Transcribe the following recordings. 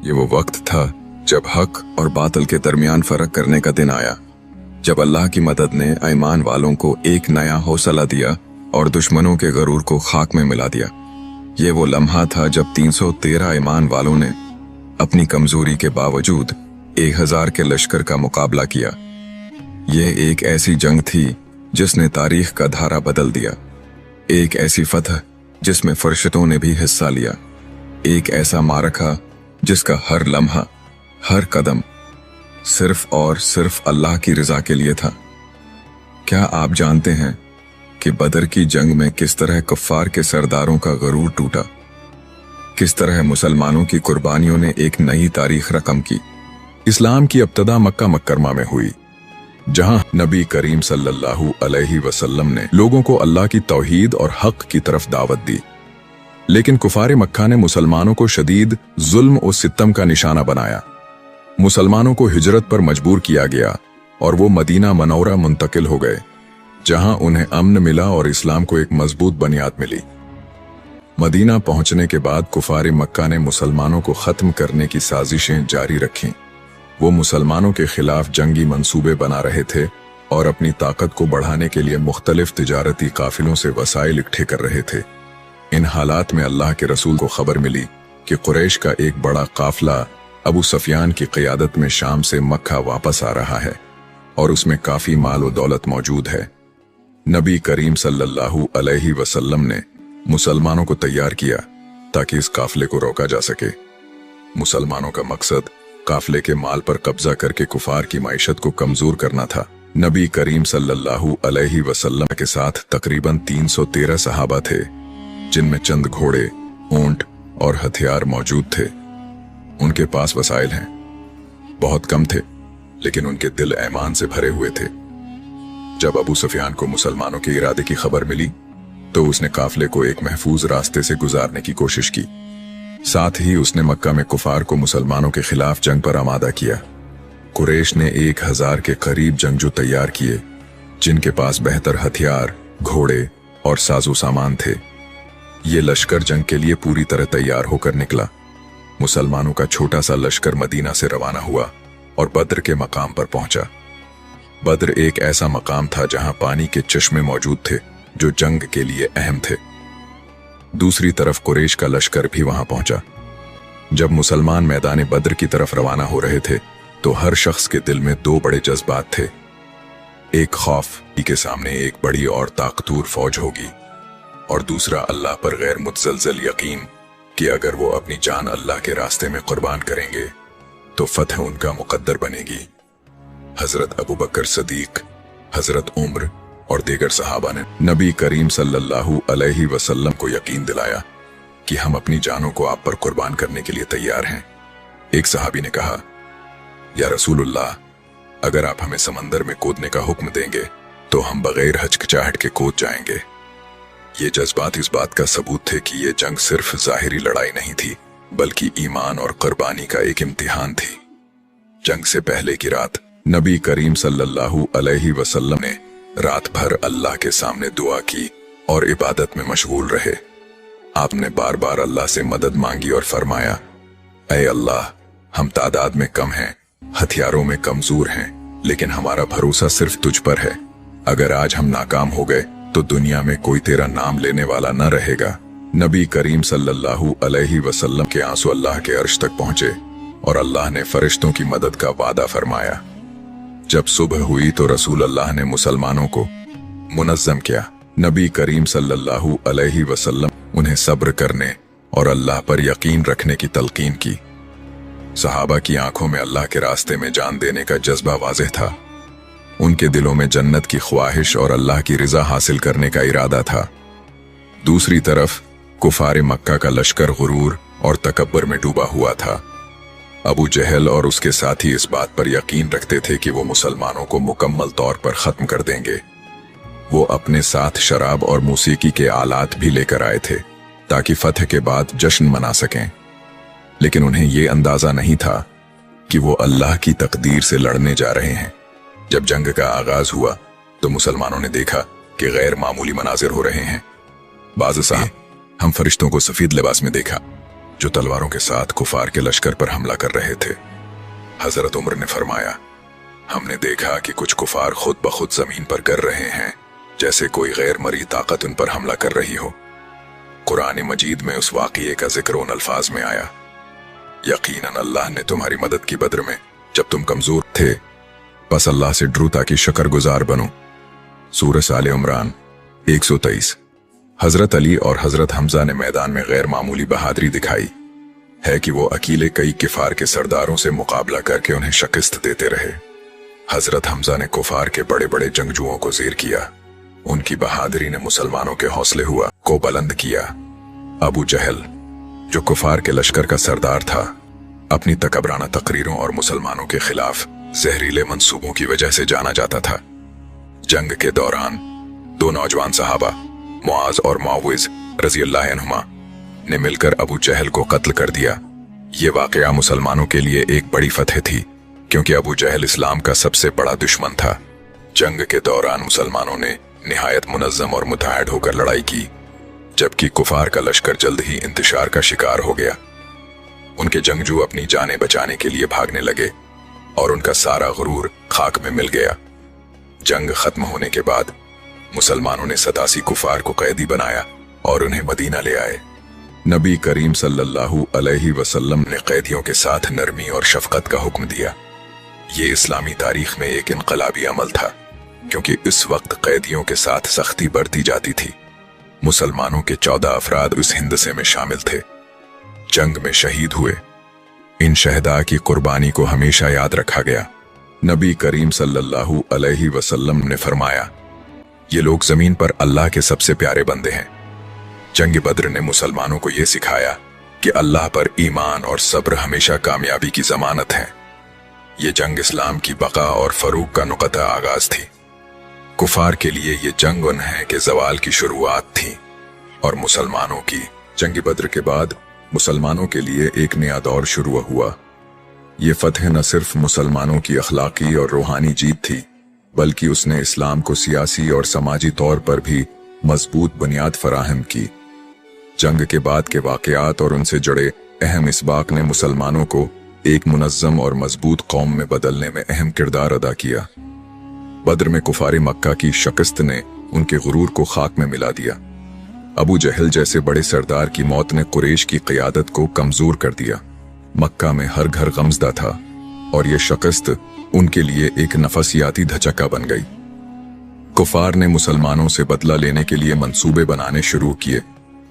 ये वो वक्त था जब हक और बातिल के दरमियान फर्क करने का दिन आया, जब अल्लाह की मदद ने ईमान वालों को एक नया हौसला दिया और दुश्मनों के गरूर को खाक में मिला दिया। ये वो लम्हा था जब 313 ईमान वालों ने अपनी कमजोरी के बावजूद 1000 के लश्कर का मुकाबला किया। ये एक ऐसी जंग थी जिसने तारीख का धारा बदल दिया, एक ऐसी फतह जिसमें फरिश्तों ने भी हिस्सा लिया, एक ऐसा मारका जिसका हर लम्हा, हर कदम सिर्फ और सिर्फ अल्लाह की रजा के लिए था। क्या आप जानते हैं कि बदर की जंग में किस तरह कुफ्फार के सरदारों का गरूर टूटा, किस तरह मुसलमानों की कुर्बानियों ने एक नई तारीख रकम की। इस्लाम की इब्तिदा मक्का मुकर्रमा में हुई, जहां नबी करीम सल्लल्लाहु अलैहि वसल्लम ने लोगों को अल्लाह की तौहीद और हक की तरफ दावत दी। लेकिन कुफार मक्का ने मुसलमानों को शदीद जुल्म और सितम का निशाना बनाया। मुसलमानों को हिजरत पर मजबूर किया गया और वो मदीना मनौरा मुंतकिल हो गए, जहां उन्हें अमन मिला और इस्लाम को एक मजबूत बुनियाद मिली। मदीना पहुंचने के बाद कुफार मक्का ने मुसलमानों को खत्म करने की साजिशें जारी रखीं। वो मुसलमानों के खिलाफ जंगी मंसूबे बना रहे थे और अपनी ताकत को बढ़ाने के लिए मुख्तलिफ तिजारती काफिलों से वसाइल इकट्ठे कर रहे थे। इन हालात में अल्लाह के रसूल को खबर मिली कि कुरैश का एक बड़ा काफिला अबू सफियान की क़ियादत में शाम से मक्का वापस आ रहा है और उसमें काफी माल और दौलत मौजूद है। नबी करीम सल्लल्लाहु अलैहि वसल्लम ने मुसलमानों को तैयार किया ताकि इस काफिले को रोका जा सके। मुसलमानों का मकसद काफिले के माल पर कब्जा करके कुफार की माइशत को कमजोर करना था। नबी करीम सल्लल्लाहु अलैहि वसल्लम के साथ तकरीबन 313 सहाबा थे, जिनमें चंद घोड़े, ऊंट और हथियार मौजूद थे। उनके पास वसाइल हैं, बहुत कम थे, लेकिन उनके दिल ईमान से भरे हुए थे। जब अबू सुफियान को मुसलमानों के इरादे की खबर मिली तो उसने काफिले को एक महफूज रास्ते से गुजारने की कोशिश की। साथ ही उसने मक्का में कुफार को मुसलमानों के खिलाफ जंग पर आमादा किया। कुरैश ने 1000 के करीब जंगजू तैयार किए, जिनके पास बेहतर हथियार, घोड़े और साजो सामान थे। ये लश्कर जंग के लिए पूरी तरह तैयार होकर निकला। मुसलमानों का छोटा सा लश्कर मदीना से रवाना हुआ और बद्र के मकाम पर पहुंचा। बद्र एक ऐसा मकाम था जहां पानी के चश्मे मौजूद थे जो जंग के लिए अहम थे। दूसरी तरफ कुरैश का लश्कर भी वहां पहुंचा। जब मुसलमान मैदान बद्र की तरफ रवाना हो रहे थे तो हर शख्स के दिल में दो बड़े जज्बात थे। एक खौफ के सामने एक बड़ी और ताकतवर फौज होगी, और दूसरा अल्लाह पर गैर मुतज़लज़ल यकीन कि अगर वो अपनी जान अल्लाह के रास्ते में कुर्बान करेंगे तो फतह उनका मुकद्दर बनेगी। हजरत अबू बकर सदीक, हजरत उम्र और दीगर सहाबा ने नबी करीम सल्लल्लाहु अलैहि वसल्लम को यकीन दिलाया कि हम अपनी जानों को आप पर कुर्बान करने के लिए तैयार हैं। एक सहाबी ने कहा, या रसूलुल्लाह, अगर आप हमें समंदर में कूदने का हुक्म देंगे तो हम बगैर हिचकिचाहट के कूद जाएंगे। ये जज्बात इस बात का सबूत थे कि ये जंग सिर्फ जाहिरी लड़ाई नहीं थी, बल्कि ईमान और कुर्बानी का एक इम्तिहान थी। जंग से पहले की रात नबी करीम सल्लल्लाहु अलैहि वसल्लम ने रात भर अल्लाह के सामने दुआ की और इबादत में मशगूल रहे। आपने बार बार अल्लाह से मदद मांगी और फरमाया, ऐ अल्लाह, हम तादाद में कम हैं, हथियारों में कमजोर हैं, लेकिन हमारा भरोसा सिर्फ तुझ पर है। अगर आज हम नाकाम हो गए तो दुनिया में कोई तेरा नाम लेने वाला न रहेगा। नबी करीम सल्लल्लाहु अलैहि वसल्लम के आंसू अल्लाह के अर्श तक पहुंचे और अल्लाह ने फरिश्तों की मदद का वादा फरमाया। जब सुबह हुई तो रसूल अल्लाह ने मुसलमानों को मुनज़्ज़म किया। नबी करीम सल्लल्लाहु अलैहि वसल्लम उन्हें सब्र करने और अल्लाह पर यकीन रखने की तलकीन की। सहाबा की आंखों में अल्लाह के रास्ते में जान देने का जज्बा वाज़ेह था। उनके दिलों में जन्नत की ख्वाहिश और अल्लाह की रिजा हासिल करने का इरादा था। दूसरी तरफ कुफार मक्का का लश्कर गुरूर और तकब्बर में डूबा हुआ था। अबू जहल और उसके साथी इस बात पर यकीन रखते थे कि वो मुसलमानों को मुकम्मल तौर पर खत्म कर देंगे। वो अपने साथ शराब और मौसीकी के आलात भी लेकर आए थे ताकि फतह के बाद जश्न मना सकें, लेकिन उन्हें ये अंदाजा नहीं था कि वो अल्लाह की तकदीर से लड़ने जा रहे हैं। जब जंग का आगाज हुआ तो मुसलमानों ने देखा कि गैर मामूली मनाजिर हो रहे हैं। बाज़ साहब, हम फरिश्तों को सफेद लिबास में देखा जो तलवारों के साथ कुफार के लश्कर पर हमला कर रहे थे। हजरत उमर ने फरमाया, हमने देखा कि कुछ कुफार खुद ब खुद जमीन पर गिर रहे हैं, जैसे कोई गैर मरी ताकत उन पर हमला कर रही हो। कुरान मजीद में उस वाक़ये का जिक्र उन अल्फाज में आया, यकीनन अल्लाह ने तुम्हारी मदद की बद्र में जब तुम कमजोर थे, बस अल्लाह से डरो ताकि शुक्रगुजार बनो। सूरह आले इमरान 123। हजरत अली और हजरत हमजा ने मैदान में गैर मामूली बहादुरी दिखाई है कि वो अकेले कई किफार के सरदारों से मुकाबला करके उन्हें शिकस्त देते रहे। हजरत हमजा ने कुफार के बड़े बड़े जंगजुओं को ज़ेर किया। उनकी बहादुरी ने मुसलमानों के हौसले हुआ को बुलंद किया। अबू जहल, जो कुफार के लश्कर का सरदार था, अपनी तकबराना तकरीरों और मुसलमानों के खिलाफ जहरीले मंसूबों की वजह से जाना जाता था। जंग के दौरान दो नौजवान सहाबा मुआज और मुआविज रज़ियल्लाहु अन्हुमा ने मिलकर अबू जहल को कत्ल कर दिया। ये वाकया मुसलमानों के लिए एक बड़ी फतह थी, क्योंकि अबू जहल इस्लाम का सबसे बड़ा दुश्मन था। जंग के दौरान मुसलमानों ने निहायत मुनज़्ज़म और मुत्तहद होकर लड़ाई की, जबकि कुफार का लश्कर जल्द ही इंतशार का शिकार हो गया। उनके जंगजू अपनी जानें बचाने के लिए भागने लगे और उनका सारा गुरूर खाक में मिल गया। जंग खत्म होने के बाद मुसलमानों ने 87 कुफार को कैदी बनाया और उन्हें मदीना ले आए। नबी करीम सल्लल्लाहु अलैहि वसल्लम ने कैदियों के साथ नरमी और शफकत का हुक्म दिया। ये इस्लामी तारीख में एक इनकलाबी अमल था, क्योंकि इस वक्त कैदियों के साथ सख्ती बरती जाती थी। मुसलमानों के 14 अफराद उस हिंदसे में शामिल थे। जंग में शहीद हुए इन शहदा की कुर्बानी को हमेशा याद रखा गया। नबी करीम सल्लल्लाहु अलैहि वसल्लम ने फरमाया, ये लोग जमीन पर अल्लाह के सबसे प्यारे बंदे हैं। जंग बद्र ने मुसलमानों को यह सिखाया कि अल्लाह पर ईमान और सब्र हमेशा कामयाबी की जमानत है। ये जंग इस्लाम की बका और फरूक का नुक़ता आगाज थी। कुफार के लिए ये जंग उन है कि जवाल की शुरुआत थी, और मुसलमानों की जंग बद्र के बाद मुसलमानों के लिए एक नया दौर शुरू हुआ। ये फतह न सिर्फ मुसलमानों की अखलाकी और रूहानी जीत थी, बल्कि उसने इस्लाम को सियासी और समाजी तौर पर भी मजबूत बुनियाद फराहम की। जंग के बाद के वाकयात और उनसे जुड़े अहम इसबाक ने मुसलमानों को एक मुनज़्ज़म और मजबूत कौम में बदलने में अहम किरदार अदा किया। बद्र में कुफार मक्का की शिकस्त ने उनके गुरूर को खाक में मिला दिया। अबू जहल जैसे बड़े सरदार की मौत ने कुरैश की क़ियादत को कमजोर कर दिया। मक्का में हर घर गमज़दा था, और यह शिकस्त उनके लिए एक नफसियाती धचका बन गई। कुफार ने मुसलमानों से बदला लेने के लिए मंसूबे बनाने शुरू किए,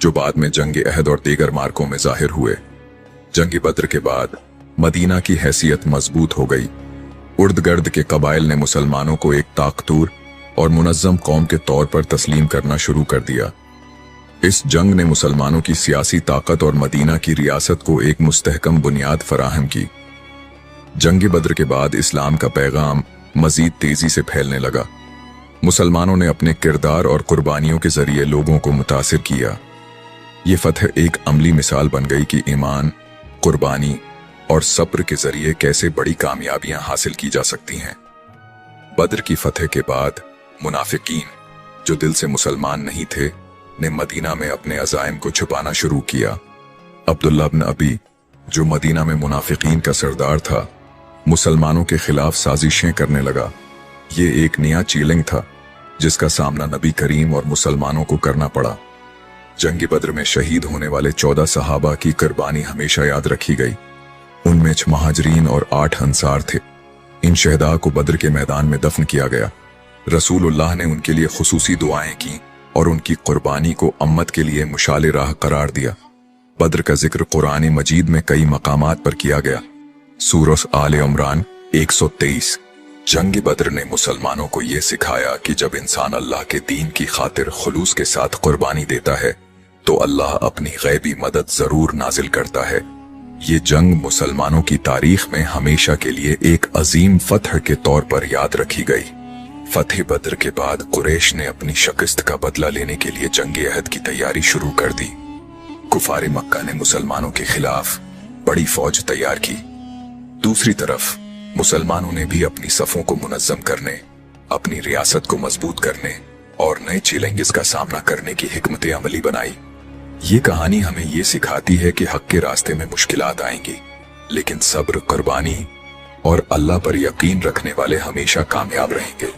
जो बाद में जंग अहद और दीगर मार्कों में जाहिर हुए। जंग बद्र के बाद मदीना की हैसियत मजबूत हो गई। उर्द गर्द के कबाइल ने मुसलमानों को एक ताकतूर और मुनज़्ज़म कौम के तौर पर तस्लीम करना शुरू कर दिया। इस जंग ने मुसलमानों की सियासी ताकत और मदीना की रियासत को एक मुस्तहकम बुनियाद फराहम की। जंग बद्र के बाद इस्लाम का पैगाम मजीद तेजी से फैलने लगा। मुसलमानों ने अपने किरदार और कुर्बानियों के जरिए लोगों को मुतासिर किया। ये फतह एक अमली मिसाल बन गई कि ईमान, कुर्बानी और सब्र के जरिए कैसे बड़ी कामयाबियां हासिल की जा सकती हैं। बद्र की फतह के बाद मुनाफिकीन, जो दिल से मुसलमान नहीं थे, ने मदीना में अपने अज़ाइम को छुपाना शुरू किया। अब्दुल्ला इब्न अबी, जो मदीना में मुनाफिकीन का सरदार था, मुसलमानों के खिलाफ साजिशें करने लगा। ये एक नया चैलेंज था जिसका सामना नबी करीम और मुसलमानों को करना पड़ा। जंग बद्र में शहीद होने वाले 14 सहाबा की कुर्बानी हमेशा याद रखी गई। उनमें 6 महाजरीन और 8 अंसार थे। इन शहदा को बद्र के मैदान में दफन किया गया। रसूलुल्लाह ने उनके लिए खुसूसी दुआएं की और उनकी कुर्बानी को अम्मत के लिए मुशाले राह करार दिया। बद्र का जिक्र कुरान मजीद में कई मकामात पर किया गया। सूरह आले इमरान 123। जंग बद्र ने मुसलमानों को यह सिखाया कि जब इंसान अल्लाह के दीन की खातिर खुलूस के साथ कुर्बानी देता है तो अल्लाह अपनी गैबी मदद जरूर नाजिल करता है। ये जंग मुसलमानों की तारीख में हमेशा के लिए एक अजीम फतह के तौर पर याद रखी गई। फतेह बद्र के बाद कुरैश ने अपनी शिकस्त का बदला लेने के लिए जंग अहद की तैयारी शुरू कर दी। कुफार मक्का ने मुसलमानों के खिलाफ बड़ी फौज तैयार की। दूसरी तरफ मुसलमानों ने भी अपनी सफों को मुनज़्ज़म करने, अपनी रियासत को मजबूत करने और नए चैलेंजेस का सामना करने की हिकमत अमली बनाई। ये कहानी हमें ये सिखाती है कि हक के रास्ते में मुश्किलात आएंगी, लेकिन सब्र, कुर्बानी और अल्लाह पर यकीन रखने वाले हमेशा कामयाब रहेंगे।